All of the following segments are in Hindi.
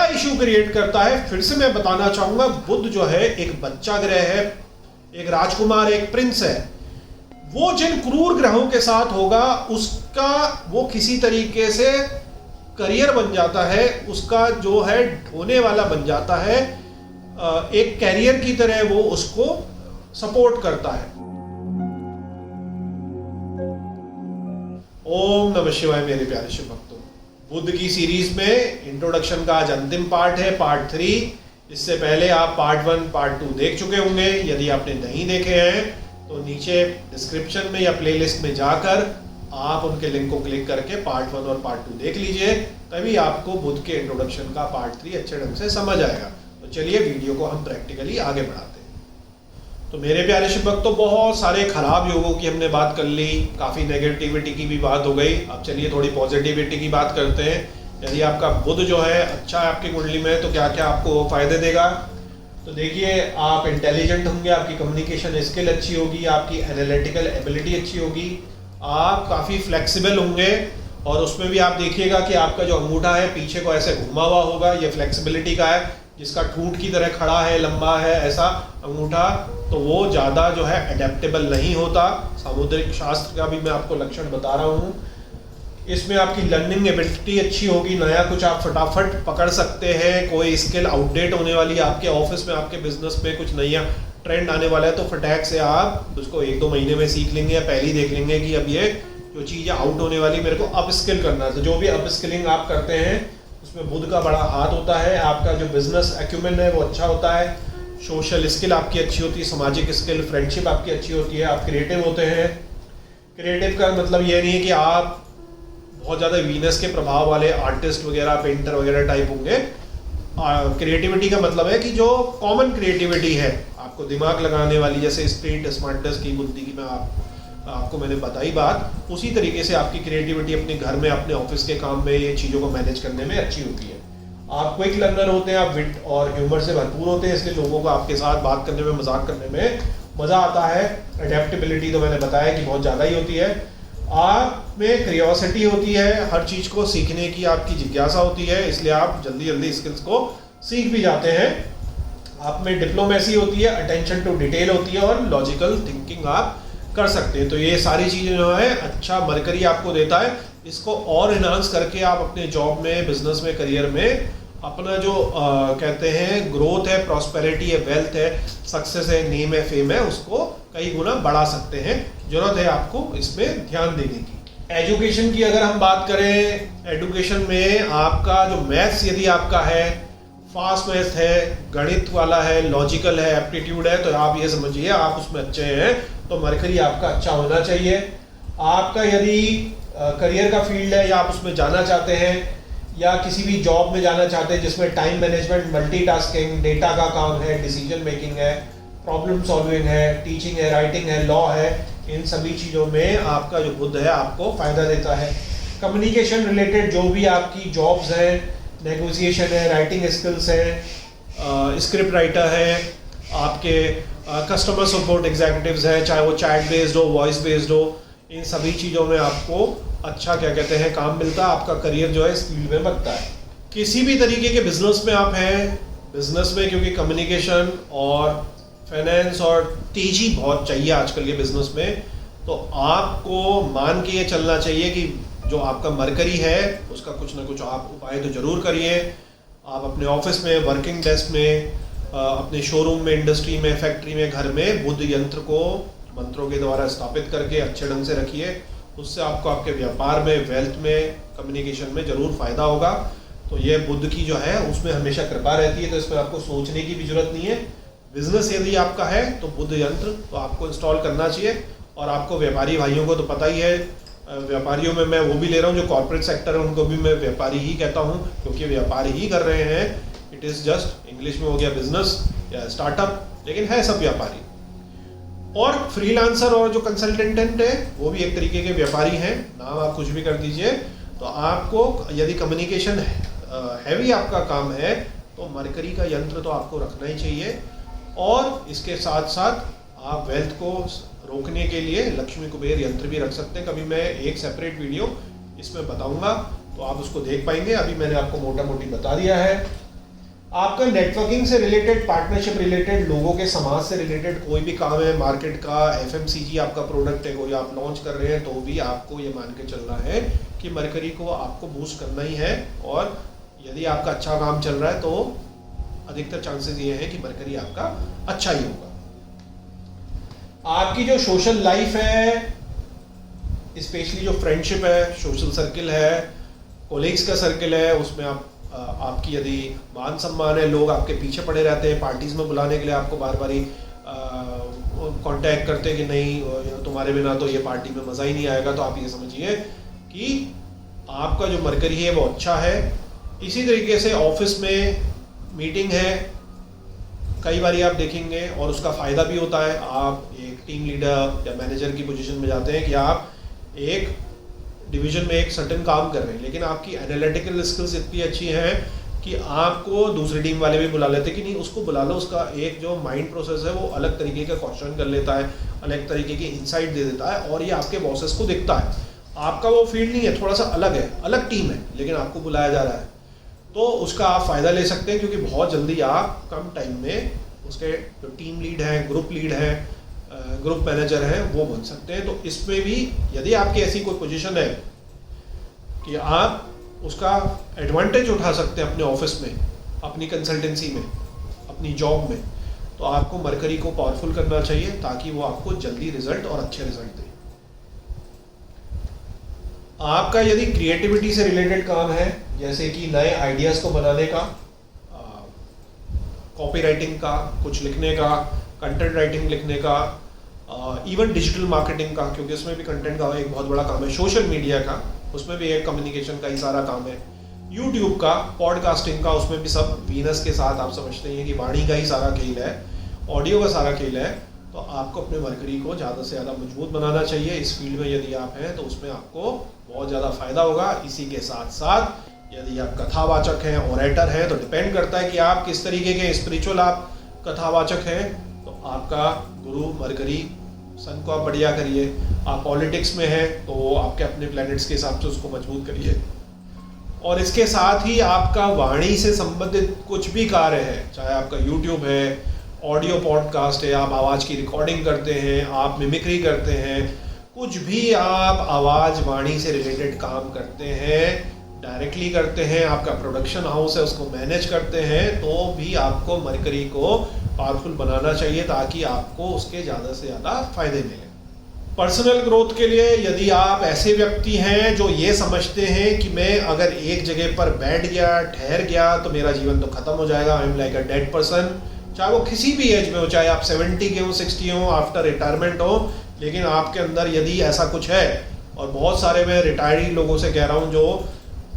इशू क्रिएट करता है। फिर से मैं बताना चाहूंगा, बुध जो है एक बच्चा ग्रह है, एक राजकुमार, एक प्रिंस है। वो जिन क्रूर ग्रहों के साथ होगा उसका वो किसी तरीके से करियर बन जाता है, उसका जो है ढोने वाला बन जाता है, एक कैरियर की तरह वो उसको सपोर्ट करता है। ओम नमः शिवाय मेरे प्यारे शिव भक्तों। बुध की सीरीज में इंट्रोडक्शन का आज अंतिम पार्ट है, पार्ट 3। इससे पहले आप पार्ट 1 पार्ट 2 देख चुके होंगे। यदि आपने नहीं देखे हैं तो नीचे डिस्क्रिप्शन में या प्लेलिस्ट में जाकर आप उनके लिंक को क्लिक करके पार्ट 1 और पार्ट 2 देख लीजिए, तभी आपको बुध के इंट्रोडक्शन का पार्ट 3 अच्छे ढंग से समझ आएगा। तो चलिए वीडियो को हम प्रैक्टिकली आगे बढ़ाते हैं। तो मेरे प्यारे शिव भक्तों, बहुत सारे खराब योगों की हमने बात कर ली, काफ़ी नेगेटिविटी की भी बात हो गई। अब चलिए थोड़ी पॉजिटिविटी की बात करते हैं। यदि आपका बुध जो है अच्छा है आपकी कुंडली में, तो क्या क्या आपको फायदे देगा। तो देखिए, आप इंटेलिजेंट होंगे, आपकी कम्युनिकेशन स्किल अच्छी होगी, आपकी एनालिटिकल एबिलिटी अच्छी होगी, आप काफ़ी फ्लेक्सिबल होंगे। और उसमें भी आप देखिएगा कि आपका जो अंगूठा है पीछे को ऐसे घुमा हुआ होगा, ये फ्लेक्सिबिलिटी का है। जिसका ठूंठ की तरह खड़ा है, लंबा है ऐसा अंगूठा, तो वो ज़्यादा जो है अडेप्टेबल नहीं होता। सामुद्रिक शास्त्र का भी मैं आपको लक्षण बता रहा हूँ। इसमें आपकी लर्निंग एबिलिटी अच्छी होगी, नया कुछ आप फटाफट पकड़ सकते हैं। कोई स्किल आउटडेट होने वाली है आपके ऑफिस में, आपके बिजनेस में कुछ नया ट्रेंड आने वाला है, तो फटाक से आप उसको 1-2 महीने में सीख लेंगे या पहले ही देख लेंगे कि अब ये जो चीज़ आउट होने वाली मेरे को अप स्किल करना है। तो जो भी अप स्किलिंग आप करते हैं उसमें बुध का बड़ा हाथ होता है। आपका जो बिजनेस एक्यूमेंट है वो अच्छा होता है, सोशल स्किल आपकी अच्छी होती है, सामाजिक स्किल, फ्रेंडशिप आपकी अच्छी होती है, आप क्रिएटिव होते हैं। क्रिएटिव का मतलब ये नहीं है कि आप बहुत ज़्यादा वीनस के प्रभाव वाले आर्टिस्ट वगैरह, पेंटर वगैरह टाइप होंगे। क्रिएटिविटी का मतलब है कि जो कॉमन क्रिएटिविटी है, आपको दिमाग लगाने वाली, जैसे स्ट्रीट स्मार्टनेस की, बुद्धि की मैं आपको मैंने बताई बात, उसी तरीके से आपकी क्रिएटिविटी अपने घर में, अपने ऑफिस के काम में, ये चीज़ों को मैनेज करने में अच्छी होती है। आप क्विक लर्नर होते हैं, आप विट और ह्यूमर से भरपूर होते हैं, इसलिए लोगों को आपके साथ बात करने में, मजाक करने में मज़ा आता है। अडेप्टेबिलिटी तो मैंने बताया कि बहुत ज़्यादा ही होती है। आप में क्रियोसिटी होती है, हर चीज़ को सीखने की आपकी जिज्ञासा होती है, इसलिए आप जल्दी जल्दी स्किल्स को सीख भी जाते हैं। आप में डिप्लोमेसी होती है, अटेंशन टू डिटेल होती है, और लॉजिकल थिंकिंग आप कर सकते हैं। तो ये सारी चीज़ें जो है अच्छा मरकरी आपको देता है। इसको और इन्हांस करके आप अपने जॉब में, बिजनेस में, करियर में अपना जो कहते हैं ग्रोथ है, प्रॉस्पेरिटी है, वेल्थ है, सक्सेस है, नेम है, फेम है, उसको कई गुना बढ़ा सकते हैं। जरूरत है आपको इसमें ध्यान देने की। एजुकेशन की अगर हम बात करें, एजुकेशन में आपका जो मैथ्स यदि आपका है, फास्ट मैथ है, गणित वाला है, लॉजिकल है, एप्टीट्यूड है, तो आप ये समझिए आप उसमें अच्छे हैं, तो मरकरी आपका अच्छा होना चाहिए। आपका यदि करियर का फील्ड है या आप उसमें जाना चाहते हैं, या किसी भी जॉब में जाना चाहते हैं जिसमें टाइम मैनेजमेंट, मल्टीटास्किंग, डेटा का काम है, डिसीजन मेकिंग है, प्रॉब्लम सॉल्विंग है, टीचिंग है, राइटिंग है, लॉ है, इन सभी चीज़ों में आपका जो बुध है आपको फ़ायदा देता है। कम्युनिकेशन रिलेटेड जो भी आपकी जॉब्स हैं, नेगोशिएशन है, राइटिंग स्किल्स है, स्क्रिप्ट राइटर है, आपके कस्टमर सपोर्ट एग्जीक्यूटिव्स हैं, चाहे वो चैट बेस्ड हो, वॉइस बेस्ड हो, इन सभी चीज़ों में आपको अच्छा क्या कहते हैं काम मिलता है। आपका करियर जो है इस फील्ड में बनता है। किसी भी तरीके के बिजनेस में आप हैं, बिजनेस में क्योंकि कम्युनिकेशन और फाइनेंस और तेजी बहुत चाहिए आजकल के बिजनेस में, तो आपको मान के ये चलना चाहिए कि जो आपका मरकरी है उसका कुछ ना कुछ आप उपाय तो जरूर करिए। आप अपने ऑफिस में, वर्किंग डेस्क में, अपने शोरूम में, इंडस्ट्री में, फैक्ट्री में, घर में बुध यंत्र को मंत्रों के द्वारा स्थापित करके अच्छे ढंग से रखिए। उससे आपको आपके व्यापार में, वेल्थ में, कम्युनिकेशन में जरूर फायदा होगा। तो ये बुध की जो है उसमें हमेशा कृपा रहती है, तो इसमें आपको सोचने की भी जरूरत नहीं है। बिजनेस यदि आपका है तो बुध यंत्र तो आपको इंस्टॉल करना चाहिए। और आपको व्यापारी भाइयों को तो पता ही है, व्यापारियों में मैं वो भी ले रहा हूँ जो कॉर्पोरेट सेक्टर है, उनको भी मैं व्यापारी ही कहता हूँ, क्योंकि व्यापारी ही कर रहे हैं। इट इज़ जस्ट इंग्लिश में हो गया बिजनेस या स्टार्टअप, लेकिन है सब व्यापारी। और फ्रीलांसर और जो कंसल्टेंट है वो भी एक तरीके के व्यापारी हैं, नाम आप कुछ भी कर दीजिए। तो आपको यदि कम्युनिकेशन हैवी आपका काम है तो मरकरी का यंत्र तो आपको रखना ही चाहिए। और इसके साथ साथ आप वेल्थ को रोकने के लिए लक्ष्मी कुबेर यंत्र भी रख सकते हैं। कभी मैं एक सेपरेट वीडियो इसमें बताऊंगा तो आप उसको देख पाएंगे। अभी मैंने आपको मोटा मोटी बता दिया है। आपका नेटवर्किंग से रिलेटेड, पार्टनरशिप रिलेटेड, लोगों के समाज से रिलेटेड कोई भी काम है, मार्केट का, एफएमसीजी आपका प्रोडक्ट है, कोई आप लॉन्च कर रहे हैं, तो भी आपको ये मान के चलना है कि मरकरी को आपको बूस्ट करना ही है। और यदि आपका अच्छा काम चल रहा है तो अधिकतर चांसेस ये हैं कि मरकरी आपका अच्छा ही होगा। आपकी जो सोशल लाइफ है, स्पेशली जो फ्रेंडशिप है, सोशल सर्किल है, कोलीग्स का सर्किल है, उसमें आपकी यदि मान सम्मान है, लोग आपके पीछे पड़े रहते हैं, पार्टीज में बुलाने के लिए आपको बार बार ही कांटेक्ट करते हैं कि नहीं तुम्हारे बिना तो ये पार्टी में मज़ा ही नहीं आएगा, तो आप ये समझिए कि आपका जो मरकरी है वो अच्छा है। इसी तरीके से ऑफिस में मीटिंग है, कई बार आप देखेंगे और उसका फ़ायदा भी होता है। आप एक टीम लीडर या मैनेजर की पोजीशन में जाते हैं कि आप एक डिवीजन में एक सर्टेन काम कर रहे हैं, लेकिन आपकी एनालिटिकल स्किल्स इतनी अच्छी हैं कि आपको दूसरी टीम वाले भी बुला लेते हैं कि नहीं उसको बुला लो, उसका एक जो माइंड प्रोसेस है वो अलग तरीके का क्वेश्चन कर लेता है, अलग तरीके की इंसाइट दे देता है, और ये आपके बॉसेस को दिखता है। आपका वो फील्ड नहीं है, थोड़ा सा अलग है, अलग टीम है, लेकिन आपको बुलाया जा रहा है, तो उसका आप फ़ायदा ले सकते हैं, क्योंकि बहुत जल्दी आप कम टाइम में उसके जो टीम लीड हैं, ग्रुप लीड हैं, ग्रुप मैनेजर हैं, वो बन सकते हैं। तो इसमें भी यदि आपकी ऐसी कोई पोजीशन है कि आप उसका एडवांटेज उठा सकते हैं अपने ऑफिस में, अपनी कंसल्टेंसी में, अपनी जॉब में, तो आपको मरकरी को पावरफुल करना चाहिए ताकि वो आपको जल्दी रिजल्ट और अच्छे रिजल्ट दे। आपका यदि क्रिएटिविटी से रिलेटेड काम है, जैसे कि नए आइडियाज़ को बनाने का, कॉपी राइटिंग का, कुछ लिखने का, कंटेंट राइटिंग लिखने का, इवन डिजिटल मार्केटिंग का, क्योंकि उसमें भी कंटेंट का एक बहुत बड़ा काम है, सोशल मीडिया का, उसमें भी एक कम्युनिकेशन का ही सारा काम है, यूट्यूब का, पॉडकास्टिंग का, उसमें भी सब वीनस के साथ आप समझते हैं कि वाणी का ही सारा खेल है, ऑडियो का सारा खेल है। तो आपको अपने मरकरी को ज़्यादा से ज़्यादा मजबूत बनाना चाहिए। इस फील्ड में यदि आप हैं तो उसमें आपको बहुत ज़्यादा फायदा होगा। इसी के साथ साथ यदि आप कथावाचक हैं, ओरेटर हैं, तो डिपेंड करता है कि आप किस तरीके के स्पिरिचुअल आप कथावाचक हैं, तो आपका गुरु मरकरी सन को आप बढ़िया करिए। आप पॉलिटिक्स में हैं तो आपके अपने प्लैनेट्स के हिसाब से उसको मजबूत करिए। और इसके साथ ही आपका वाणी से संबंधित कुछ भी कार्य है, चाहे आपका यूट्यूब है, ऑडियो पॉडकास्ट है, आप आवाज़ की रिकॉर्डिंग करते हैं, आप मिमिक्री करते हैं, कुछ भी आप आवाज़ वाणी से रिलेटेड काम करते हैं, डायरेक्टली करते हैं, आपका प्रोडक्शन हाउस है उसको मैनेज करते हैं, तो भी आपको मरकरी को पावरफुल बनाना चाहिए ताकि आपको उसके ज़्यादा से ज़्यादा फायदे मिलें। पर्सनल ग्रोथ के लिए यदि आप ऐसे व्यक्ति हैं जो ये समझते हैं कि मैं अगर एक जगह पर बैठ गया, ठहर गया, तो मेरा जीवन तो खत्म हो जाएगा, I am like a dead person, चाहे वो किसी भी एज में हो, चाहे आप 70 के हो, 60 हो, आफ्टर रिटायरमेंट हो, लेकिन आपके अंदर यदि ऐसा कुछ है, और बहुत सारे मैं रिटायरी लोगों से कह रहा हूँ जो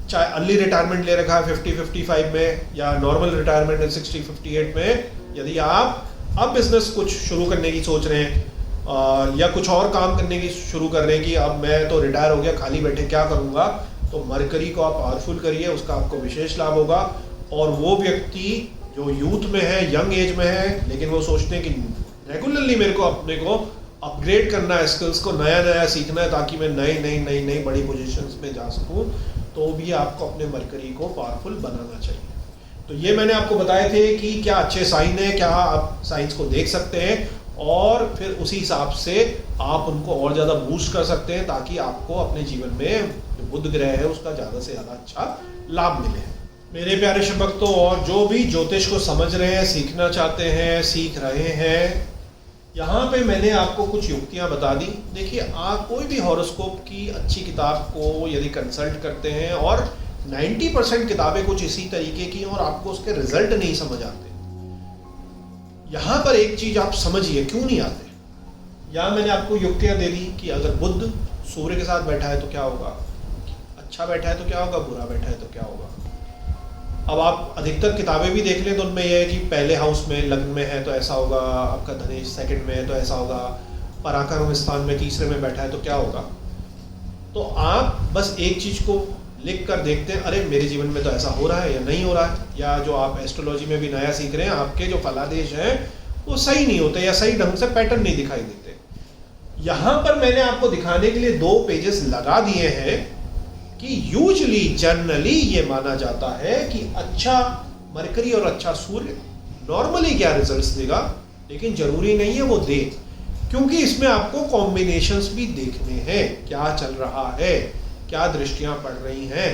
चाहे अर्ली रिटायरमेंट ले रखा है 50-55 में, या नॉर्मल रिटायरमेंट है 60-58 में, यदि आप अब बिजनेस कुछ शुरू करने की सोच रहे हैं या कुछ और काम करने की शुरू कर रहे हैं कि अब मैं तो रिटायर हो गया, खाली बैठे क्या करूँगा, तो मरकरी को आप पावरफुल करिए, उसका आपको विशेष लाभ होगा। और वो व्यक्ति जो यूथ में है, यंग एज में है, लेकिन वो सोचते हैं कि रेगुलरली मेरे को अपने को अपग्रेड करना है, स्किल्स को नया नया सीखना है ताकि मैं नई बड़ी पोजीशंस में जा सकूं, तो भी आपको अपने मरकरी को पावरफुल बनाना चाहिए। तो ये मैंने आपको बताए थे कि क्या अच्छे साइन है, क्या आप साइंस को देख सकते हैं और फिर उसी हिसाब से आप उनको और ज़्यादा बूस्ट कर सकते हैं ताकि आपको अपने जीवन में जो बुध ग्रह है उसका ज़्यादा से ज़्यादा अच्छा लाभ मिले। मेरे प्यारे शिव भक्तों, और जो भी ज्योतिष को समझ रहे हैं, सीखना चाहते हैं, सीख रहे हैं, यहाँ पे मैंने आपको कुछ युक्तियाँ बता दी। देखिए, आप कोई भी हॉरोस्कोप की अच्छी किताब को यदि कंसल्ट करते हैं और 90% किताबें कुछ इसी तरीके की और आपको उसके रिजल्ट नहीं समझ आते, यहाँ पर एक चीज आप समझिए क्यों नहीं आते। यहाँ मैंने आपको युक्तियाँ दे दी कि अगर बुध सूर्य के साथ बैठा है तो क्या होगा, अच्छा बैठा है तो क्या होगा, बुरा बैठा है तो क्या होगा। अब आप अधिकतर किताबें भी देख लें तो उनमें यह है कि पहले हाउस में लग्न में है तो ऐसा होगा, आपका धनेश सेकंड में है तो ऐसा होगा, पराक्रम स्थान में तीसरे में बैठा है तो क्या होगा। तो आप बस एक चीज को लिख कर देखते हैं, अरे मेरे जीवन में तो ऐसा हो रहा है या नहीं हो रहा है, या जो आप एस्ट्रोलॉजी में भी नया सीख रहे हैं, आपके जो फलादेश हैं वो सही नहीं होते या सही ढंग से पैटर्न नहीं दिखाई देते। यहाँ पर मैंने आपको दिखाने के लिए 2 पेजेस लगा दिए हैं कि यूजुअली जनरली ये माना जाता है कि अच्छा मरकरी और अच्छा सूर्य नॉर्मली क्या रिजल्ट्स देगा, लेकिन जरूरी नहीं है वो दे, क्योंकि इसमें आपको कॉम्बिनेशंस भी देखने हैं, क्या चल रहा है, क्या दृष्टियां पड़ रही हैं,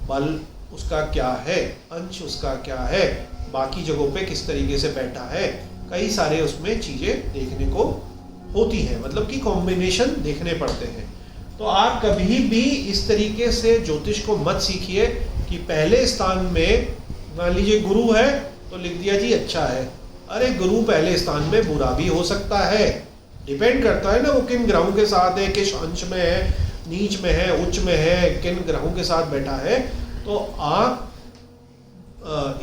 बल उसका क्या है, अंश उसका क्या है, बाकी जगहों पे किस तरीके से बैठा है, कई सारे उसमें चीजें देखने को होती हैं, मतलब कि कॉम्बिनेशन देखने पड़ते हैं। तो आप कभी भी इस तरीके से ज्योतिष को मत सीखिए कि पहले स्थान में मान लीजिए गुरु है तो लिख दिया जी अच्छा है। अरे गुरु पहले स्थान में बुरा भी हो सकता है, डिपेंड करता है ना वो किन ग्रहों के साथ है, किस अंश में है, नीच में है, उच्च में है, किन ग्रहों के साथ बैठा है। तो आप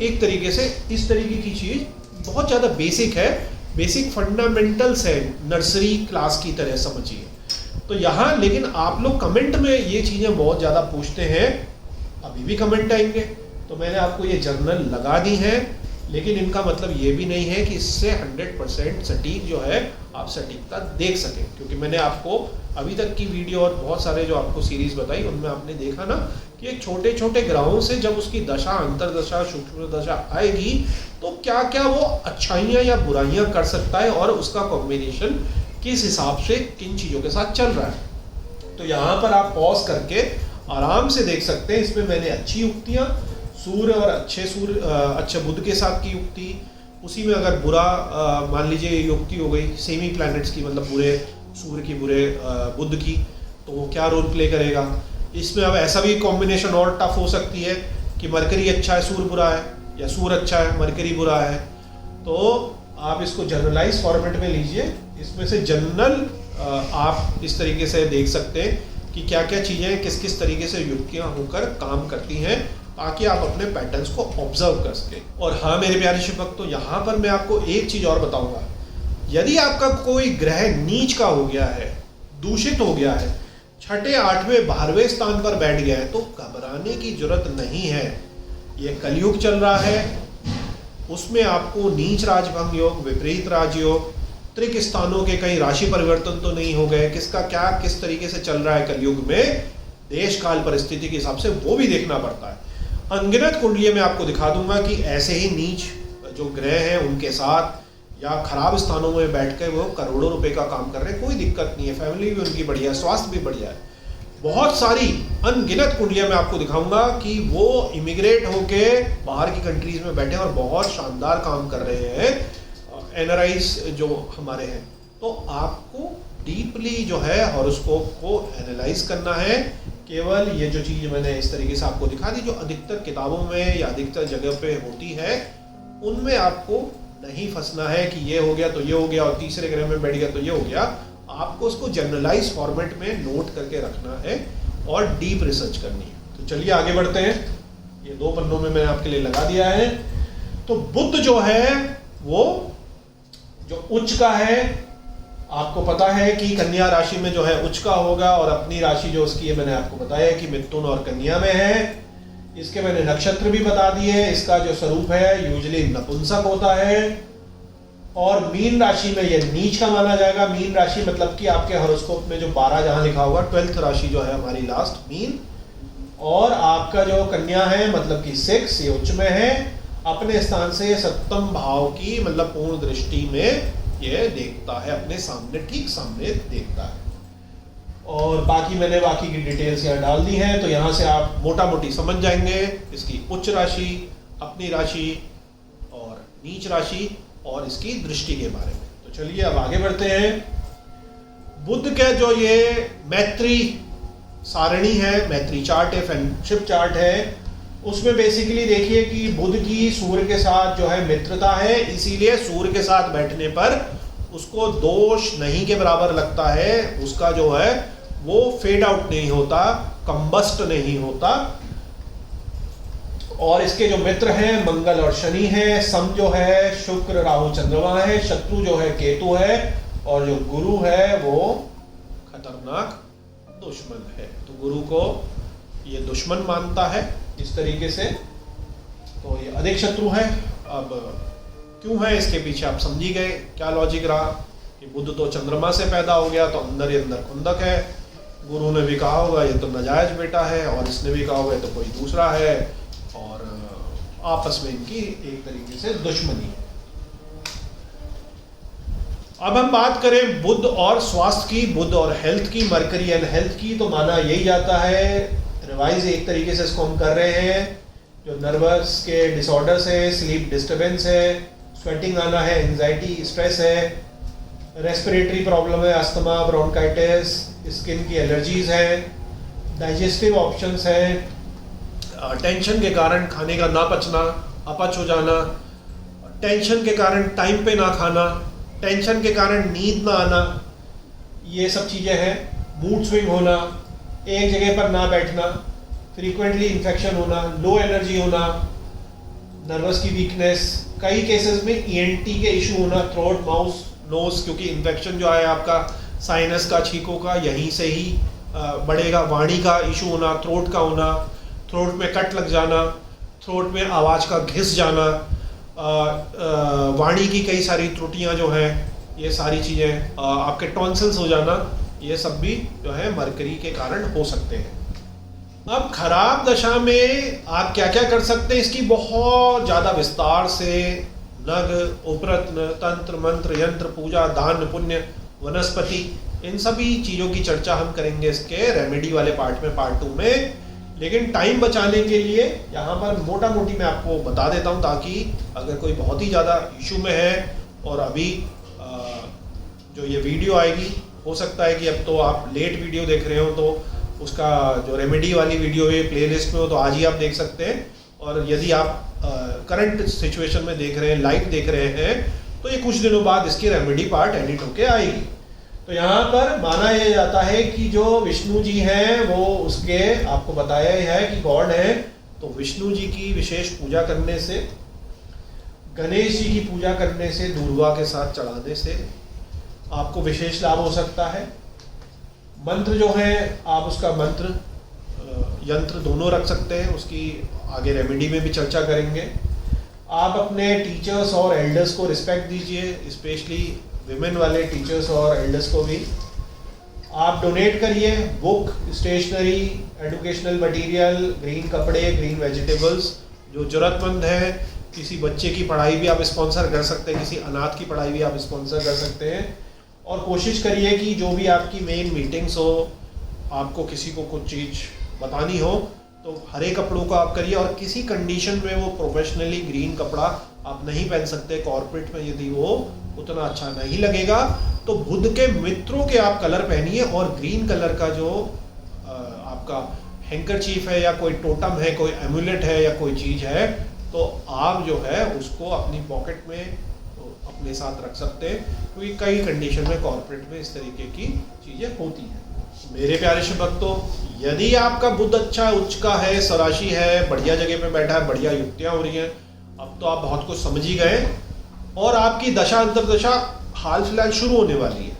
एक तरीके से इस तरीके की चीज बहुत ज़्यादा बेसिक है, बेसिक फंडामेंटल्स है, नर्सरी क्लास की तरह समझिए। तो यहाँ लेकिन आप लोग कमेंट में ये चीज़ें बहुत ज़्यादा पूछते हैं, अभी भी कमेंट आएंगे, तो मैंने आपको ये जर्नल लगा दी है, लेकिन इनका मतलब ये भी नहीं है कि इससे 100% सटीक जो है आप सटीकता देख सकें, क्योंकि मैंने आपको अभी तक की वीडियो और बहुत सारे जो आपको सीरीज बताई उनमें आपने देखा ना कि एक छोटे छोटे ग्रहों से जब उसकी दशा, अंतरदशा, सूक्ष्म दशा आएगी तो क्या क्या वो अच्छाइयाँ या बुराइयाँ कर सकता है और उसका कॉम्बिनेशन किस हिसाब से किन चीज़ों के साथ चल रहा है। तो यहाँ पर आप पॉज करके आराम से देख सकते हैं। इसमें मैंने अच्छी युक्तियाँ, सूर्य और अच्छे बुध के साथ की युक्ति, उसी में अगर बुरा मान लीजिए युक्ति हो गई सेमी प्लैनेट्स की, मतलब बुरे सूर्य की, बुरे बुध की, तो वो क्या रोल प्ले करेगा। इसमें अब ऐसा भी कॉम्बिनेशन और टफ हो सकती है कि मरकरी अच्छा है सूर्य बुरा है, या सूर्य अच्छा है मरकरी बुरा है। तो आप इसको जनरलाइज फॉर्मेट में लीजिए, इसमें से जनरल आप इस तरीके से देख सकते हैं कि क्या क्या चीज़ें किस किस तरीके से युक्तियाँ होकर काम करती हैं, ताकि आप अपने पैटर्न्स को ऑब्जर्व कर सकें। और हाँ मेरे प्यारे शिक्षक, तो यहाँ पर मैं आपको एक चीज़ और बताऊँगा, यदि आपका कोई ग्रह नीच का हो गया है, दूषित हो गया है, छठे, आठवें, 12वें स्थान पर बैठ गया है, तो घबराने की जरूरत नहीं है। ये कलयुग चल रहा है, उसमें आपको नीच राजभंग योग, विपरीत राजयोग, त्रिक स्थानों के कहीं राशि परिवर्तन तो नहीं हो गए, किसका क्या किस तरीके से चल रहा है कलयुग में, देश काल परिस्थिति के हिसाब से वो भी देखना पड़ता है। अनगिनत कुंडलियों में आपको दिखा दूंगा कि ऐसे ही नीच जो ग्रह हैं उनके साथ या खराब स्थानों में बैठ कर वो करोड़ों रुपए का काम कर रहे हैं, कोई दिक्कत नहीं है, फैमिली भी उनकी बढ़िया है, स्वास्थ्य भी बढ़िया है। बहुत सारी अनगिनत कुंडलियां मैं आपको दिखाऊंगा कि वो इमिग्रेट होके बाहर की कंट्रीज में बैठे और बहुत शानदार काम कर रहे हैं, एनआरआईज जो हमारे हैं। तो आपको डीपली जो है हॉरोस्कोप को एनालाइज करना है। केवल ये जो चीज़ मैंने इस तरीके से आपको दिखा दी, जो अधिकतर किताबों में या अधिकतर जगह पे होती है, उनमें आपको नहीं फंसना है कि ये हो गया तो ये हो गया और तीसरे ग्रह में बैठ गया तो ये हो गया। आपको उसको जनरलाइज फॉर्मेट में नोट करके रखना है और डीप रिसर्च करनी है। तो चलिए आगे बढ़ते हैं। ये 2 पन्नों में मैंने आपके लिए लगा दिया है। तो बुध जो है वो जो उच्च का है, आपको पता है कि कन्या राशि में जो है उच्च का होगा, और अपनी राशि जो उसकी है मैंने आपको बताया कि मिथुन और कन्या में है। इसके मैंने नक्षत्र भी बता दिए, इसका जो स्वरूप है यूजुअली नपुंसक होता है, और मीन राशि में ये नीच का माना जाएगा। मीन राशि मतलब कि आपके हॉरोस्कोप में जो 12 जहां लिखा होगा, 12th राशि जो है हमारी लास्ट मीन, और आपका जो कन्या है मतलब कि 6 ये उच्च में है, अपने स्थान से 7th भाव की मतलब पूर्ण दृष्टि में ये देखता है, अपने सामने ठीक सामने देखता है। और बाकी मैंने बाकी की डिटेल्स यहाँ डाल दी हैं, तो यहाँ से आप मोटा मोटी समझ जाएंगे इसकी उच्च राशि, अपनी राशि और नीच राशि और इसकी दृष्टि के बारे में। तो चलिए अब आगे बढ़ते हैं। बुध के जो ये मैत्री सारणी है, मैत्री चार्ट है, फ्रेंडशिप चार्ट है, उसमें बेसिकली देखिए कि बुध की सूर्य के साथ जो है मित्रता है, इसीलिए सूर्य के साथ बैठने पर उसको दोष नहीं के बराबर लगता है, उसका जो है वो फेड आउट नहीं होता, कंबस्ट नहीं होता। और इसके जो मित्र हैं मंगल और शनि है, सम जो है शुक्र राहु चंद्रमा है, शत्रु जो है केतु है, और जो गुरु है वो खतरनाक दुश्मन है। तो गुरु को ये दुश्मन मानता है इस तरीके से, तो ये अधिक शत्रु है। अब क्यों है इसके पीछे आप समझी गए क्या लॉजिक रहा कि बुध तो चंद्रमा से पैदा हो गया तो अंदर ही अंदर खुंदक है। गुरु ने भी कहा होगा ये तो नाजायज बेटा है, और इसने भी कहा होगा ये तो कोई दूसरा है, और आपस में इनकी एक तरीके से दुश्मनी है। अब हम बात करें बुध और स्वास्थ्य की, बुध और हेल्थ की, मरकरी एंड हेल्थ की, तो माना यही जाता है, रिवाइज एक तरीके से इसको हम कर रहे हैं, जो नर्वस के डिसऑर्डर्स है, स्लीप डिस्टर्बेंस है, स्वेटिंग आना है, एंजाइटी, स्ट्रेस है, रेस्पिरेटरी प्रॉब्लम है, अस्थमा, ब्रोंकाइटिस, स्किन की एलर्जीज हैं, डाइजेस्टिव ऑप्शंस हैं, टेंशन के कारण खाने का ना पचना, अपच हो जाना, टेंशन के कारण टाइम पे ना खाना, टेंशन के कारण नींद ना आना, ये सब चीज़ें हैं, मूड स्विंग होना, एक जगह पर ना बैठना, फ्रीक्वेंटली इन्फेक्शन होना, लो एनर्जी होना, नर्वस की वीकनेस, कई केसेस में ईएनटी के इशू होना, थ्रोट, माउथ, नोज, क्योंकि इन्फेक्शन जो है आपका साइनस का, छींकों का, यहीं से ही बढ़ेगा, वाणी का इशू होना, थ्रोट का होना, थ्रोट में कट लग जाना, थ्रोट में आवाज़ का घिस जाना, वाणी की कई सारी त्रुटियां जो हैं, ये सारी चीज़ें, आपके टॉन्सिल्स हो जाना, ये सब भी जो है मरकरी के कारण हो सकते हैं। अब खराब दशा में आप क्या क्या कर सकते हैं, इसकी बहुत ज़्यादा विस्तार से नग, उपरत्न, तंत्र, मंत्र, यंत्र, पूजा, दान, पुण्य, वनस्पति, इन सभी चीज़ों की चर्चा हम करेंगे इसके रेमेडी वाले पार्ट में, पार्ट 2 में। लेकिन टाइम बचाने के लिए यहाँ पर मोटा मोटी मैं आपको बता देता हूँ, ताकि अगर कोई बहुत ही ज़्यादा इशू में है और अभी जो ये वीडियो आएगी, हो सकता है कि अब तो आप लेट वीडियो देख रहे हो, तो उसका जो रेमेडी वाली वीडियो है प्लेलिस्ट में हो तो आज ही आप देख सकते हैं, और यदि आप करंट सिचुएशन में देख रहे हैं, लाइव देख रहे हैं, तो ये कुछ दिनों बाद इसकी रेमेडी पार्ट एडिट होके आएगी। तो यहाँ पर माना यह जाता है कि जो विष्णु जी हैं वो उसके आपको बताया ही है कि गॉड है, तो विष्णु जी की विशेष पूजा करने से, गणेश जी की पूजा करने से, दूर्वा के साथ चढ़ाने से आपको विशेष लाभ हो सकता है। मंत्र जो है आप उसका मंत्र यंत्र दोनों रख सकते हैं, उसकी आगे रेमेडी में भी चर्चा करेंगे। आप अपने टीचर्स और एल्डर्स को रिस्पेक्ट दीजिए, स्पेशली विमेन वाले टीचर्स और एल्डर्स को भी। आप डोनेट करिए book, stationery, educational material, green कपड़े, ग्रीन वेजिटेबल्स, जो ज़रूरतमंद है। किसी बच्चे की पढ़ाई भी आप स्पॉन्सर कर सकते हैं, किसी अनाथ की पढ़ाई भी आप स्पॉन्सर कर सकते हैं। और कोशिश करिए कि जो भी आपकी मेन मीटिंग्स हो, आपको किसी को कुछ चीज़ बतानी हो, तो हरे कपड़ों का आप करिए। और किसी कंडीशन में वो प्रोफेशनली ग्रीन कपड़ा आप नहीं पहन सकते, कॉर्पोरेट में यदि वो उतना अच्छा नहीं लगेगा, तो बुध के मित्रों के आप कलर पहनिए। और ग्रीन कलर का जो आपका हैंकरचीफ है या कोई टोटम है, कोई एमुलेट है या कोई चीज़ है, तो आप जो है उसको अपनी पॉकेट में अपने साथ रख सकते हैं, क्योंकि कई कंडीशन में कॉर्पोरेट में इस तरीके की चीज़ें होती हैं। मेरे प्यारे शिव भक्तों, यदि आपका बुध अच्छा उच्च का है, स्वराशि है, बढ़िया जगह पे बैठा है, बढ़िया युक्तियाँ हो रही हैं, अब तो आप बहुत कुछ समझ ही गए, और आपकी दशा अंतरदशा हाल फिलहाल शुरू होने वाली है,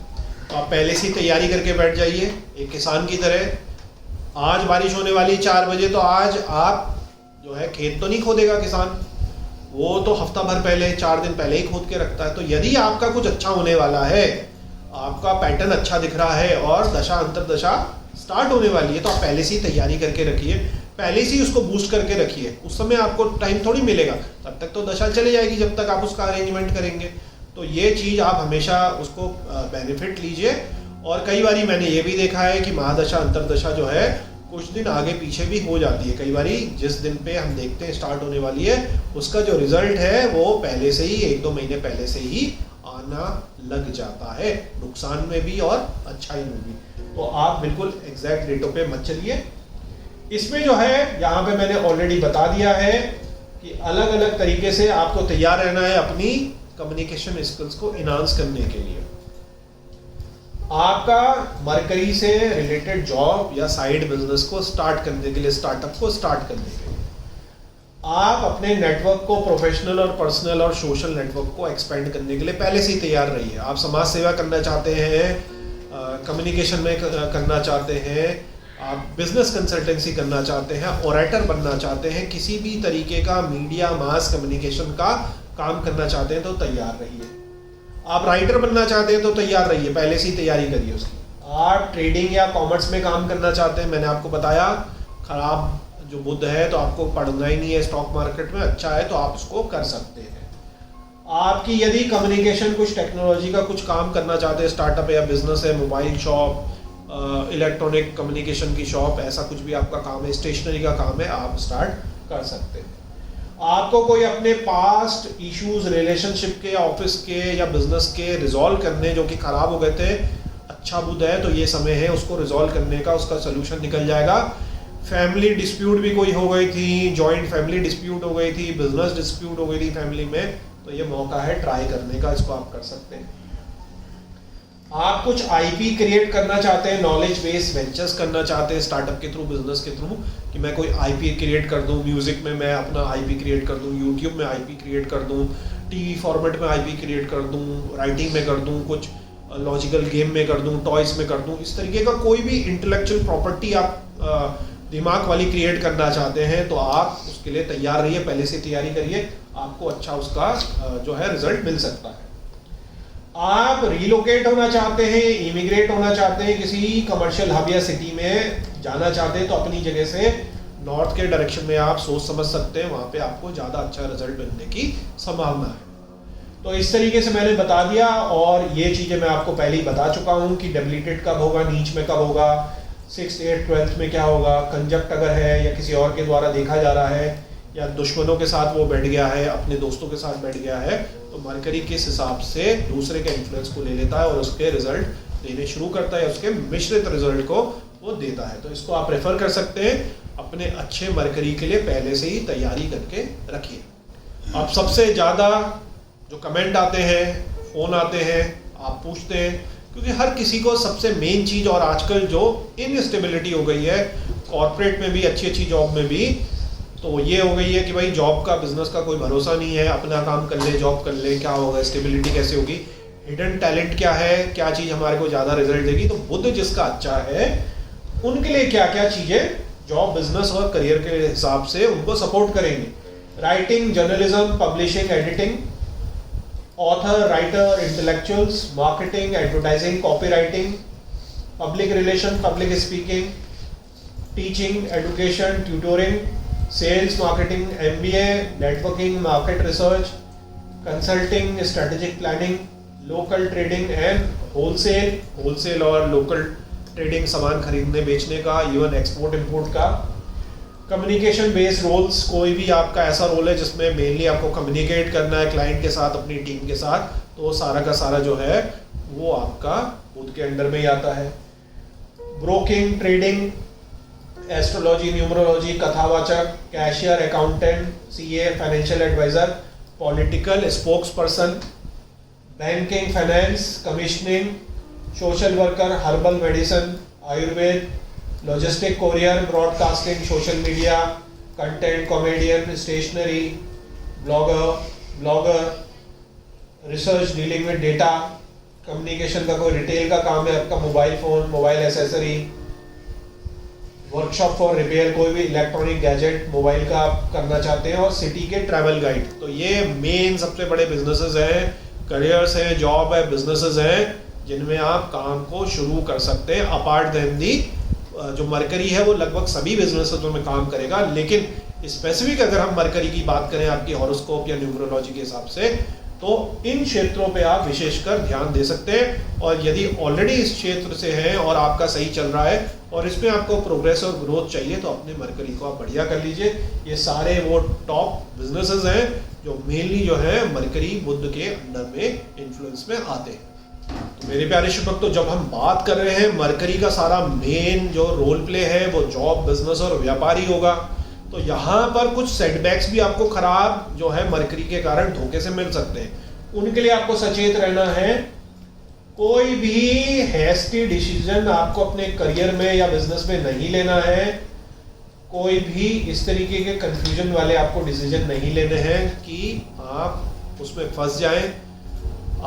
तो आप पहले से ही तैयारी करके बैठ जाइए एक किसान की तरह। आज बारिश होने वाली 4 बजे, तो आज आप जो है खेत तो नहीं खोदेगा किसान, वो तो हफ्ता भर पहले, 4 दिन पहले ही खोद के रखता है। तो यदि आपका कुछ अच्छा होने वाला है, आपका पैटर्न अच्छा दिख रहा है और दशा अंतरदशा स्टार्ट होने वाली है, तो आप पहले से ही तैयारी करके रखिए, पहले से ही उसको बूस्ट करके रखिए। उस समय आपको टाइम थोड़ी मिलेगा, तब तक तो दशा चली जाएगी जब तक आप उसका अरेंजमेंट करेंगे। तो ये चीज़ आप हमेशा उसको बेनिफिट लीजिए। और कई बारी मैंने ये भी देखा है कि महादशा अंतरदशा जो है कुछ दिन आगे पीछे भी हो जाती है। कई बारी जिस दिन पे हम देखते हैं स्टार्ट होने वाली है, उसका जो रिजल्ट है वो पहले से ही 1-2 महीने पहले से ही आना लग जाता है, नुकसान में भी और अच्छाई में भी। तो आप बिल्कुल एग्जैक्ट डेटों पे मत चलिए। इसमें जो है यहाँ पे मैंने ऑलरेडी बता दिया है कि अलग अलग तरीके से आपको तैयार रहना है अपनी कम्युनिकेशन स्किल्स को इनहांस करने के लिए। आपका मरकरी से रिलेटेड जॉब या साइड बिजनेस को स्टार्ट करने के लिए, स्टार्टअप को स्टार्ट करने के लिए, आप अपने नेटवर्क को, प्रोफेशनल और पर्सनल और सोशल नेटवर्क को एक्सपेंड करने के लिए पहले से ही तैयार रहिए। आप समाज सेवा करना चाहते हैं, कम्युनिकेशन में करना चाहते हैं, आप बिजनेस कंसल्टेंसी करना चाहते हैं, ऑरेटर बनना चाहते हैं, किसी भी तरीके का मीडिया मास कम्युनिकेशन का काम करना चाहते हैं, तो तैयार रहिए। आप राइटर बनना चाहते हैं तो तैयार रहिए, पहले से ही तैयारी करिए उसकी। आप ट्रेडिंग या कॉमर्स में काम करना चाहते हैं, मैंने आपको बताया खराब जो बुध है तो आपको पढ़ना ही नहीं है स्टॉक मार्केट में, अच्छा है तो आप उसको कर सकते हैं। आपकी यदि कम्युनिकेशन कुछ टेक्नोलॉजी का कुछ काम करना चाहते हैं, स्टार्टअप या बिजनेस है, मोबाइल शॉप, इलेक्ट्रॉनिक कम्युनिकेशन की शॉप, ऐसा कुछ भी आपका काम है, स्टेशनरी का काम है, आप स्टार्ट कर सकते हैं। आपको कोई अपने पास्ट इश्यूज रिलेशनशिप के, ऑफिस के या बिजनेस के रिजॉल्व करने जो कि खराब हो गए थे, अच्छा बुध है तो ये समय है उसको रिजॉल्व करने का, उसका सोल्यूशन निकल जाएगा। फैमिली डिस्प्यूट भी कोई हो गई थी, जॉइंट फैमिली डिस्प्यूट हो गई थी, बिजनेस डिस्प्यूट हो गई थी फैमिली में, तो ये मौका है ट्राई करने का, इसको आप कर सकते हैं। आप कुछ आईपी क्रिएट करना चाहते हैं, नॉलेज बेस वेंचर्स करना चाहते हैं स्टार्टअप के थ्रू, बिजनेस के थ्रू, कि मैं कोई आईपी क्रिएट कर दूं, म्यूजिक में मैं अपना आईपी क्रिएट कर दूं, यूट्यूब में आईपी क्रिएट कर दूं, टीवी फॉर्मेट में आईपी क्रिएट कर दूं, राइटिंग में कर दूं, कुछ लॉजिकल गेम में कर दूं, टॉयज में कर दूं, इस तरीके का कोई भी इंटेलेक्चुअल प्रॉपर्टी आप दिमाग वाली क्रिएट करना चाहते हैं तो आप उसके लिए तैयार रहिए, पहले से तैयारी करिए, आपको अच्छा उसका जो है रिजल्ट मिल सकता है। आप रिलोकेट होना चाहते हैं, इमिग्रेट होना चाहते हैं, किसी कमर्शियल हब या सिटी में जाना चाहते हैं तो अपनी जगह से नॉर्थ के डायरेक्शन में आप सोच समझ सकते हैं, वहां पे आपको ज़्यादा अच्छा रिजल्ट मिलने की संभावना है। तो इस तरीके से मैंने बता दिया, और ये चीज़ें मैं आपको पहले ही बता चुका हूँ कि डब्लीटेड कब होगा, नीच में कब होगा, 6th 8th 12th में क्या होगा, कंजक्ट अगर है या किसी और के द्वारा देखा जा रहा है या दुश्मनों के साथ वो बैठ गया है, अपने दोस्तों के साथ बैठ गया है, तो मरकरी किस हिसाब से दूसरे के इन्फ्लुएंस को ले लेता है और उसके रिजल्ट देने शुरू करता है, उसके मिश्रित रिजल्ट को वो देता है। तो इसको आप रेफर कर सकते हैं, अपने अच्छे मरकरी के लिए पहले से ही तैयारी करके रखिए। अब सबसे ज़्यादा जो कमेंट आते हैं, फ़ोन आते हैं, आप पूछते हैं, क्योंकि हर किसी को सबसे मेन चीज़, और आजकल जो इनस्टेबिलिटी हो गई है कॉर्पोरेट में भी, अच्छी जॉब में भी, तो ये हो गई है कि भाई जॉब का, बिजनेस का कोई भरोसा नहीं है, अपना काम कर ले, जॉब कर ले, क्या होगा, स्टेबिलिटी कैसे होगी, हिडन टैलेंट क्या है, क्या चीज़ हमारे को ज़्यादा रिजल्ट देगी। तो बुध जिसका अच्छा है उनके लिए क्या क्या चीज़ें जॉब, बिजनेस और करियर के हिसाब से उनको सपोर्ट करेंगे। Writing, journalism, publishing, editing, author, writer, intellectuals, marketing, advertising, copy writing, public relation, public speaking, teaching, education, tutoring, sales, marketing, MBA, networking, market research, consulting, strategic planning, local trading and wholesale और लोकल ट्रेडिंग, सामान खरीदने बेचने का, इवन एक्सपोर्ट इंपोर्ट का, कम्युनिकेशन बेस्ड रोल्स, कोई भी आपका ऐसा रोल है जिसमें मेनली आपको कम्युनिकेट करना है क्लाइंट के साथ, अपनी टीम के साथ, तो सारा का सारा जो है वो आपका बुध के अंडर में ही आता है। ब्रोकिंग, ट्रेडिंग, एस्ट्रोलॉजी, न्यूमरोलॉजी, कथावाचक, cashier, accountant, CA, financial advisor, political spokesperson, banking, finance, commissioning, social worker, herbal medicine, Ayurveda, logistic, courier, broadcasting, social media, content, comedian, stationery, blogger, research dealing with data, communication का कोई रिटेल का काम है आपका, mobile phone, mobile accessory, workshop for repair, कोई भी इलेक्ट्रॉनिक गैजेट मोबाइल का आप करना चाहते हैं, और सिटी के ट्रैवल गाइड। तो ये मेन सबसे बड़े बिजनेसेस हैं, करियर्स हैं, जॉब है, बिजनेसेस हैं, जिनमें आप काम को शुरू कर सकते हैं। अपार्ट देन दी जो मरकरी है वो लगभग सभी बिजनेसेस में काम करेगा, लेकिन स्पेसिफिक अगर हम मरकरी की बात करें आपकी हॉरोस्कोप या न्यूमरोलॉजी के हिसाब से, तो इन क्षेत्रों पे आप विशेषकर ध्यान दे सकते हैं। और यदि ऑलरेडी इस क्षेत्र से हैं और आपका सही चल रहा है और इसमें आपको प्रोग्रेस और ग्रोथ चाहिए, तो अपने मरकरी को आप बढ़िया कर लीजिए। ये सारे वो टॉप बिजनेसेस हैं जो मेनली जो है मरकरी बुध के अंडर में इन्फ्लुएंस में आते हैं। तो मेरे प्यारे शुभ भक्तों, जब हम बात कर रहे हैं मरकरी का सारा मेन जो रोल प्ले है वो जॉब, बिजनेस और व्यापारी होगा, तो यहाँ पर कुछ सेटबैक्स भी आपको खराब जो है मरकरी के कारण धोखे से मिल सकते हैं। उनके लिए आपको सचेत रहना है। कोई भी हैस्टी डिसीजन आपको अपने करियर में या बिजनेस में नहीं लेना है। कोई भी इस तरीके के कंफ्यूजन वाले आपको डिसीजन नहीं लेने हैं कि आप उसमें फंस जाएं,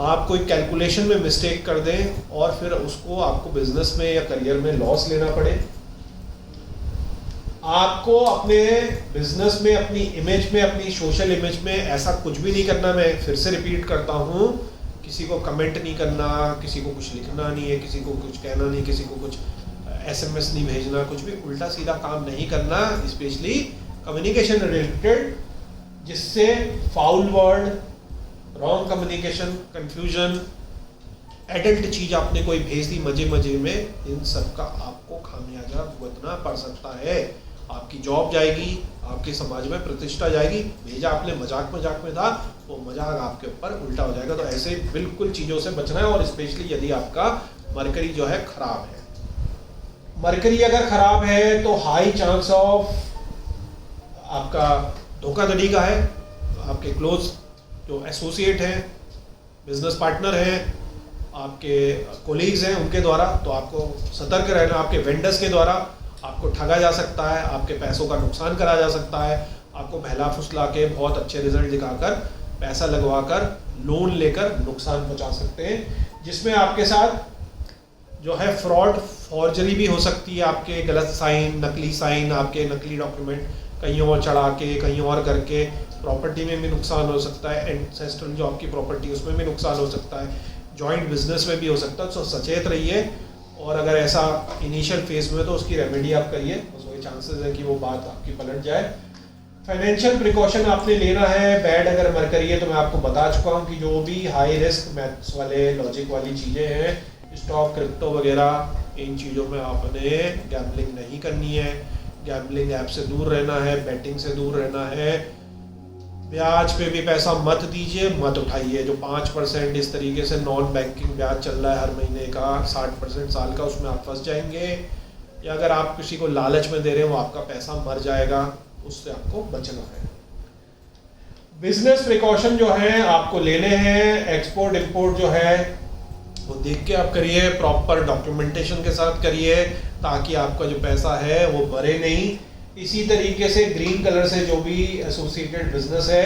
आप कोई कैलकुलेशन में मिस्टेक कर दें और फिर उसको आपको बिजनेस में या करियर में लॉस लेना पड़े। आपको अपने बिजनेस में, अपनी इमेज में, अपनी सोशल इमेज में ऐसा कुछ भी नहीं करना। मैं फिर से रिपीट करता हूँ, किसी को कमेंट नहीं करना, किसी को कुछ लिखना नहीं है, किसी को कुछ कहना नहीं, किसी को कुछ SMS नहीं भेजना, कुछ भी उल्टा सीधा काम नहीं करना, स्पेशली कम्युनिकेशन रिलेटेड, जिससे foul word, wrong communication, confusion, adult चीज आपने कोई भेज दी मजे मजे में, इन सब का आपको खामियाजा भुगतना पड़ सकता है। आपकी जॉब जाएगी, आपके समाज में प्रतिष्ठा जाएगी। भेजा आपने मजाक मजाक में था, वो मजाक आपके ऊपर उल्टा हो जाएगा। तो ऐसे बिल्कुल चीज़ों से बचना है, और स्पेशली यदि आपका मरकरी जो है खराब है। मरकरी अगर खराब है तो हाई चांस ऑफ आपका धोखाधड़ी का है। आपके क्लोज जो एसोसिएट हैं, बिजनेस पार्टनर हैं, आपके कोलीग्स हैं, उनके द्वारा, तो आपको सतर्क रहना। आपके वेंडर्स के द्वारा आपको ठगा जा सकता है, आपके पैसों का नुकसान करा जा सकता है, आपको बहला फुसला के बहुत अच्छे रिजल्ट दिखाकर, पैसा लगवाकर, लोन लेकर नुकसान पहुंचा सकते हैं, जिसमें आपके साथ जो है फ्रॉड, फॉर्जरी भी हो सकती है। आपके गलत साइन, नकली साइन, आपके नकली डॉक्यूमेंट कहीं और चढ़ा के, कहीं और करके, प्रॉपर्टी में भी नुकसान हो सकता है। एंसेस्ट्रल जो आपकी प्रॉपर्टी उसमें भी नुकसान हो सकता है, जॉइंट बिजनेस में भी हो सकता है। तो सचेत रहिए, और अगर ऐसा इनिशियल फेज में तो उसकी रेमेडी आप करिए, उसमें चांसेस है कि वो बात आपकी पलट जाए। फाइनेंशियल प्रिकॉशन आपने लेना है। बैड अगर मरकरी है तो मैं आपको बता चुका हूँ कि जो भी हाई रिस्क मैथ्स वाले, लॉजिक वाली चीज़ें हैं, स्टॉक, क्रिप्टो वगैरह, इन चीज़ों में आपने गैम्बलिंग नहीं करनी है। गैम्बलिंग ऐप से दूर रहना है, बेटिंग से दूर रहना है। ब्याज पे भी पैसा मत दीजिए, मत उठाइए। जो 5% इस तरीके से नॉन बैंकिंग ब्याज चल रहा है हर महीने का, 60% साल का, उसमें आप फंस जाएंगे। या अगर आप किसी को लालच में दे रहे हैं, वो आपका पैसा मर जाएगा, उससे आपको बचना है। बिजनेस प्रिकॉशन जो है आपको लेने हैं। एक्सपोर्ट इंपोर्ट जो है वो देख के आप करिए, प्रॉपर डॉक्यूमेंटेशन के साथ करिए, ताकि आपका जो पैसा है वो मरे नहीं। इसी तरीके से ग्रीन कलर से जो भी एसोसिएटेड बिजनेस है,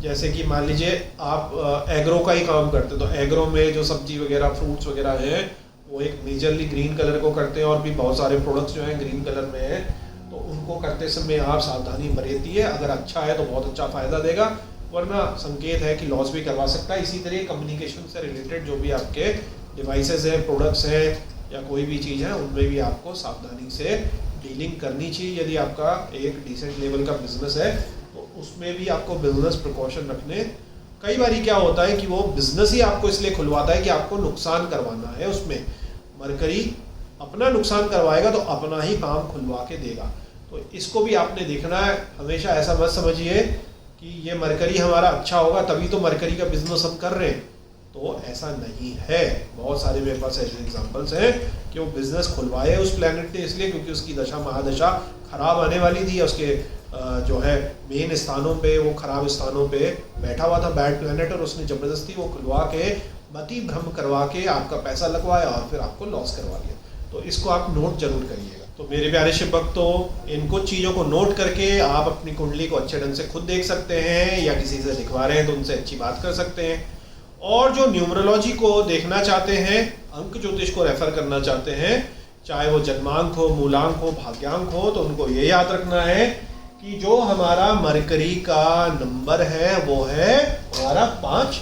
जैसे कि मान लीजिए आप एग्रो का ही काम करते, तो एग्रो में जो सब्जी वगैरह, फ्रूट्स वगैरह हैं, वो एक मेजरली ग्रीन कलर को करते हैं, और भी बहुत सारे प्रोडक्ट्स जो हैं ग्रीन कलर में हैं। तो उनको करते समय आप सावधानी बरतिए। अगर अच्छा है तो बहुत अच्छा फ़ायदा देगा, वरना संकेत है कि लॉस भी करवा सकता है। इसी तरह कम्युनिकेशन से रिलेटेड जो भी आपके डिवाइसेस हैं, प्रोडक्ट्स हैं, या कोई भी चीज़ है, उनमें भी आपको सावधानी से डीलिंग करनी चाहिए। यदि आपका एक डिसेंट लेवल का बिजनेस है तो उसमें भी आपको बिजनेस प्रिकॉशन रखने। कई बार क्या होता है कि वो बिजनेस ही आपको इसलिए खुलवाता है कि आपको नुकसान करवाना है। उसमें मरकरी अपना नुकसान करवाएगा तो अपना ही काम खुलवा के देगा। तो इसको भी आपने देखना है। हमेशा ऐसा मत समझिए कि ये मरकरी हमारा अच्छा होगा तभी तो मरकरी का बिजनेस हम कर रहे हैं, तो ऐसा नहीं है। बहुत सारे मेरे पास ऐसे एग्जांपल्स हैं कि वो बिजनेस खुलवाए उस प्लैनेट ने इसलिए क्योंकि उसकी दशा महादशा खराब आने वाली थी, उसके जो है मेन स्थानों पे, वो खराब स्थानों पे बैठा हुआ था बैड प्लैनेट, और उसने ज़बरदस्ती वो खुलवा के, मति भ्रम करवा के आपका पैसा लगवाया और फिर आपको लॉस करवा दिया। तो इसको आप नोट जरूर करिएगा। तो मेरे प्यारे शिव भक्तों, इन कुछ चीज़ों को नोट करके आप अपनी कुंडली को अच्छे ढंग से खुद देख सकते हैं, या किसी से दिखवा रहे हैं तो उनसे अच्छी बात कर सकते हैं। और जो न्यूमरोलॉजी को देखना चाहते हैं, अंक ज्योतिष को रेफर करना चाहते हैं, चाहे वो जन्मांक हो, मूलांक हो, भाग्यांक हो, तो उनको ये याद रखना है कि जो हमारा मरकरी का नंबर है वो है हमारा 5,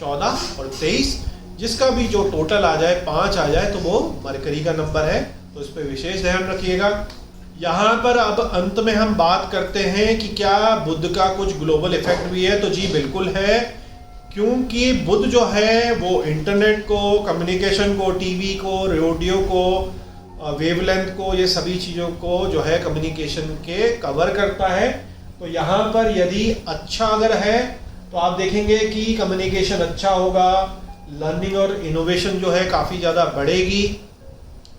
14 और 23। जिसका भी जो टोटल आ जाए 5 आ जाए तो वो मरकरी का नंबर है। तो इस पर विशेष ध्यान रखिएगा। यहाँ पर अब अंत में हम बात करते हैं कि क्या बुध का कुछ ग्लोबल इफेक्ट भी है। तो जी बिल्कुल है, क्योंकि बुध जो है वो इंटरनेट को, कम्युनिकेशन को, टीवी को, रेडियो को, वेवलेंथ को, ये सभी चीज़ों को जो है कम्युनिकेशन के कवर करता है। तो यहाँ पर यदि अच्छा अगर है तो आप देखेंगे कि कम्युनिकेशन अच्छा होगा, लर्निंग और इनोवेशन जो है काफ़ी ज़्यादा बढ़ेगी।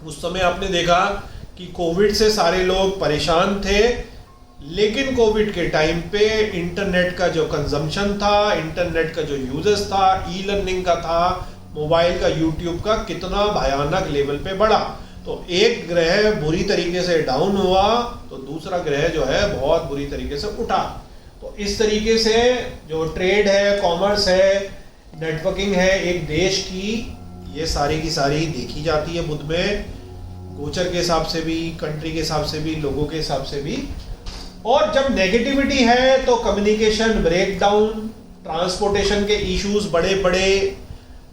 उस समय आपने देखा कि कोविड से सारे लोग परेशान थे, लेकिन कोविड के टाइम पे इंटरनेट का जो कंजम्पशन था, इंटरनेट का जो यूजेस था, ई लर्निंग का था, मोबाइल का, यूट्यूब का, कितना भयानक लेवल पे बढ़ा। तो एक ग्रह बुरी तरीके से डाउन हुआ तो दूसरा ग्रह जो है बहुत बुरी तरीके से उठा। तो इस तरीके से जो ट्रेड है, कॉमर्स है, नेटवर्किंग है एक देश की, ये सारी की सारी देखी जाती है बुध में, गोचर के हिसाब से भी, कंट्री के हिसाब से भी, लोगों के हिसाब से भी। और जब नेगेटिविटी है तो कम्युनिकेशन ब्रेकडाउन, ट्रांसपोर्टेशन के इश्यूज बड़े बड़े,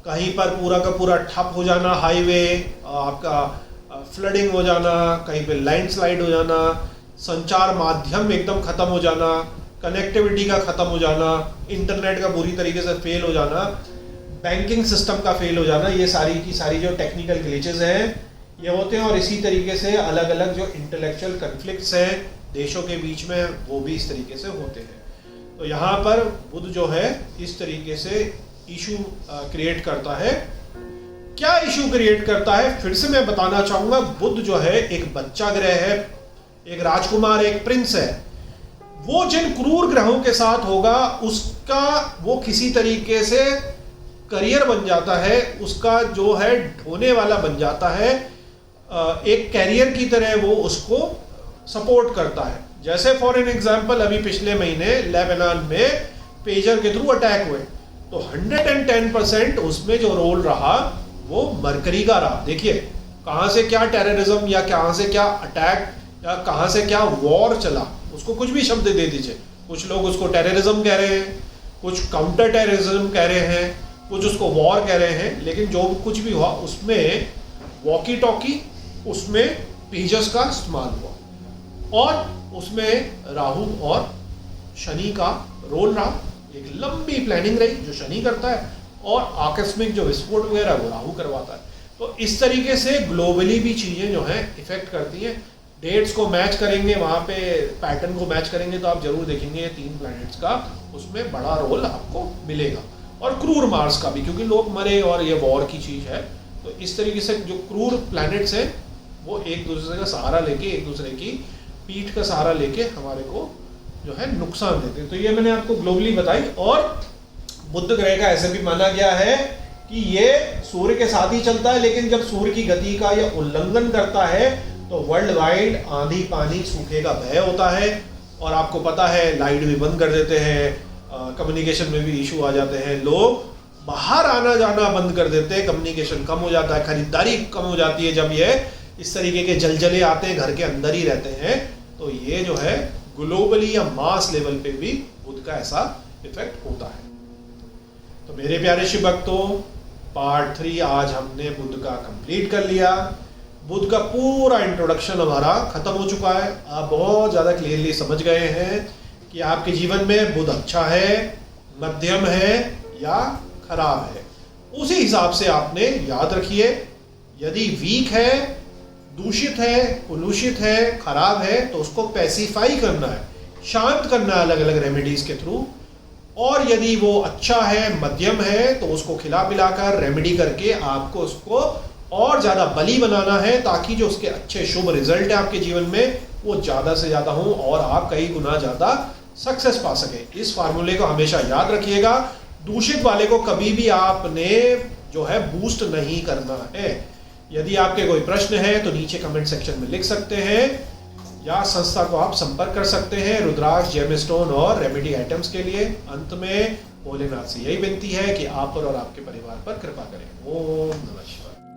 कहीं पर पूरा का पूरा ठप हो जाना, हाईवे, आपका फ्लडिंग हो जाना, कहीं पे लैंडस्लाइड हो जाना, संचार माध्यम एकदम खत्म हो जाना, कनेक्टिविटी का खत्म हो जाना, इंटरनेट का बुरी तरीके से फेल हो जाना, बैंकिंग सिस्टम का फेल हो जाना, ये सारी की सारी जो टेक्निकल ग्लिचेस हैं ये होते हैं। और इसी तरीके से अलग अलग जो इंटेलेक्चुअल कन्फ्लिक्ट्स हैं देशों के बीच में वो भी इस तरीके से होते हैं। तो यहाँ पर बुध जो है इस तरीके से इशू क्रिएट करता है। क्या इशू क्रिएट करता है फिर से मैं बताना चाहूंगा। बुध जो है एक बच्चा ग्रह है, एक राजकुमार, एक प्रिंस है। वो जिन क्रूर ग्रहों के साथ होगा उसका वो किसी तरीके से करियर बन जाता है, उसका जो है ढोने वाला बन जाता है, एक कैरियर की तरह वो उसको सपोर्ट करता है। जैसे फॉर एन एग्जांपल अभी पिछले महीने लेबनान में पेजर के थ्रू अटैक हुए तो 110% उसमें जो रोल रहा वो मरकरी का रहा। देखिए कहाँ से क्या टेररिज्म या कहाँ से क्या अटैक या कहाँ से क्या वॉर चला, उसको कुछ भी शब्द दे दीजिए। कुछ लोग उसको टेररिज्म कह रहे हैं, कुछ काउंटर टेररिज्म कह रहे हैं, कुछ उसको वॉर कह रहे हैं, लेकिन जो कुछ भी हुआ उसमें वॉकी टॉकी, उसमें पेजर्स का इस्तेमाल हुआ और उसमें राहु और शनि का रोल रहा। एक लंबी प्लानिंग रही जो शनि करता है और आकस्मिक जो विस्फोट वगैरह वो राहु करवाता है। तो इस तरीके से ग्लोबली भी चीज़ें जो हैं इफेक्ट करती हैं। डेट्स को मैच करेंगे, वहाँ पे पैटर्न को मैच करेंगे तो आप जरूर देखेंगे ये 3 प्लैनेट्स का उसमें बड़ा रोल आपको मिलेगा। और क्रूर मार्स का भी, क्योंकि लोग मरे और ये वॉर की चीज़ है। तो इस तरीके से जो क्रूर प्लैनेट्स हैं वो एक दूसरे का सहारा लेके, एक दूसरे की पीठ का सहारा लेके हमारे को जो है नुकसान देते हैं। तो ये मैंने आपको ग्लोबली बताई। और बुध ग्रह का ऐसे भी माना गया है कि ये सूर्य के साथ ही चलता है, लेकिन जब सूर्य की गति का यह उल्लंघन करता है तो वर्ल्ड वाइड आंधी पानी सूखे का भय होता है। और आपको पता है लाइट भी बंद कर देते हैं, कम्युनिकेशन में भी इशू आ जाते हैं, लोग बाहर आना जाना बंद कर देते हैं, कम्युनिकेशन कम हो जाता है, खरीदारी कम हो जाती है। जब ये इस तरीके के जलजले आते हैं, घर के अंदर ही रहते हैं, तो ये जो है ग्लोबली या मास लेवल पे भी बुध का ऐसा इफेक्ट होता है। तो मेरे प्यारे शिव भक्तों, पार्ट 3 आज हमने बुध का कंप्लीट कर लिया। बुध का पूरा इंट्रोडक्शन हमारा खत्म हो चुका है। आप बहुत ज़्यादा क्लियरली समझ गए हैं कि आपके जीवन में बुध अच्छा है, मध्यम है या खराब है। उसी हिसाब से आपने याद रखिए, यदि वीक है, दूषित है, कुलूषित है, खराब है तो उसको पैसिफाई करना है, शांत करना है अलग अलग रेमेडीज के थ्रू। और यदि वो अच्छा है, मध्यम है, तो उसको खिला पिलाकर रेमेडी करके आपको उसको और ज़्यादा बली बनाना है, ताकि जो उसके अच्छे शुभ रिजल्ट है आपके जीवन में वो ज़्यादा से ज़्यादा हों और आप कई गुना ज़्यादा सक्सेस पा सकें। इस फार्मूले को हमेशा याद रखिएगा। दूषित वाले को कभी भी आपने जो है बूस्ट नहीं करना है। यदि आपके कोई प्रश्न है तो नीचे कमेंट सेक्शन में लिख सकते हैं या संस्था को आप संपर्क कर सकते हैं रुद्राक्ष, जेमस्टोन और रेमेडी आइटम्स के लिए। अंत में भोलेनाथ से यही विनती है कि आप पर और आपके परिवार पर कृपा करें। ओम नमः शिवाय।